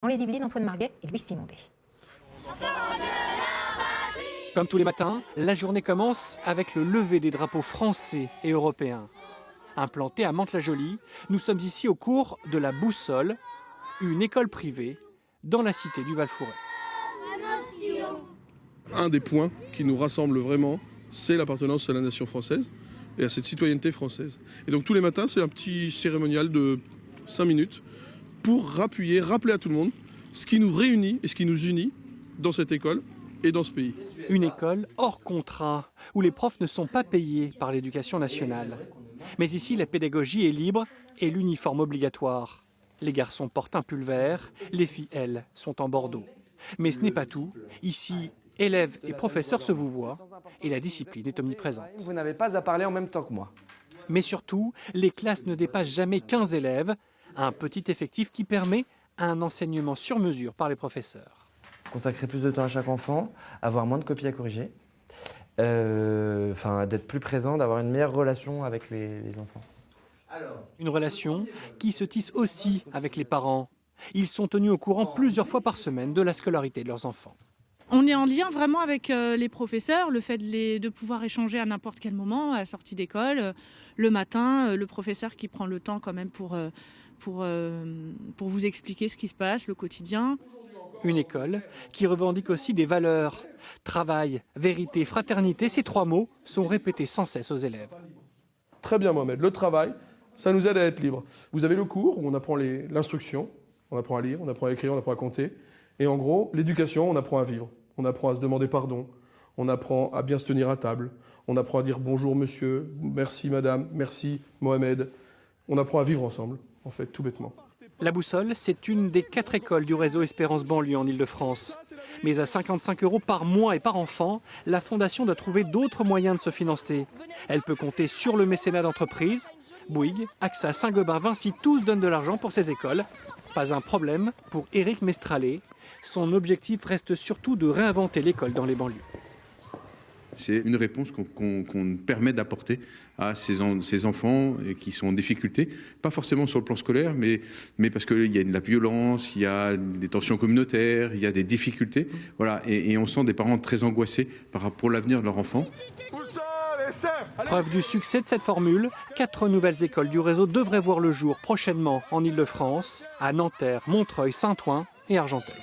Dans les Yvelines, Antoine Marguet et Louis Simondet. Comme tous les matins, la journée commence avec le lever des drapeaux français et européens. Implanté à Mantes-la-Jolie, nous sommes ici au cours de la Boussole, une école privée dans la cité du Val-Fouret. Un des points qui nous rassemble vraiment, c'est l'appartenance à la nation française et à cette citoyenneté française. Et donc tous les matins, c'est un petit cérémonial de 5 minutes pour rappeler à tout le monde ce qui nous réunit et ce qui nous unit dans cette école et dans ce pays. Une école hors contrat, où les profs ne sont pas payés par l'éducation nationale. Mais ici, la pédagogie est libre et l'uniforme obligatoire. Les garçons portent un pull vert, les filles, elles, sont en bordeaux. Mais ce n'est pas tout. Ici, élèves et professeurs se vouvoient et la discipline est omniprésente. Vous n'avez pas à parler en même temps que moi. Mais surtout, les classes ne dépassent jamais 15 élèves, un petit effectif qui permet un enseignement sur mesure par les professeurs. Consacrer plus de temps à chaque enfant, avoir moins de copies à corriger, d'être plus présent, d'avoir une meilleure relation avec les enfants. Une relation qui se tisse aussi avec les parents. Ils sont tenus au courant plusieurs fois par semaine de la scolarité de leurs enfants. On est en lien vraiment avec les professeurs, le fait de pouvoir échanger à n'importe quel moment, à la sortie d'école, le matin, le professeur qui prend le temps quand même pour vous expliquer ce qui se passe, le quotidien. Une école qui revendique aussi des valeurs. Travail, vérité, fraternité, ces trois mots sont répétés sans cesse aux élèves. Très bien Mohamed, le travail, ça nous aide à être libres. Vous avez le cours où on apprend l'instruction, on apprend à lire, on apprend à écrire, on apprend à compter. Et en gros, l'éducation, on apprend à vivre. On apprend à se demander pardon, on apprend à bien se tenir à table, on apprend à dire bonjour monsieur, merci madame, merci Mohamed. On apprend à vivre ensemble, en fait, tout bêtement. La Boussole, c'est une des 4 écoles du réseau Espérance Banlieue en Ile-de-France. Mais à 55 € par mois et par enfant, la Fondation doit trouver d'autres moyens de se financer. Elle peut compter sur le mécénat d'entreprise. Bouygues, AXA, Saint-Gobain, Vinci, tous donnent de l'argent pour ces écoles. Pas un problème pour Éric Mestralet. Son objectif reste surtout de réinventer l'école dans les banlieues. C'est une réponse qu'on permet d'apporter à ces enfants qui sont en difficulté, pas forcément sur le plan scolaire, mais parce qu'il y a de la violence, il y a des tensions communautaires, il y a des difficultés. Voilà, et on sent des parents très angoissés pour l'avenir de leur enfant. Preuve du succès de cette formule, 4 nouvelles écoles du réseau devraient voir le jour prochainement en Ile-de-France, à Nanterre, Montreuil, Saint-Ouen et Argenteuil.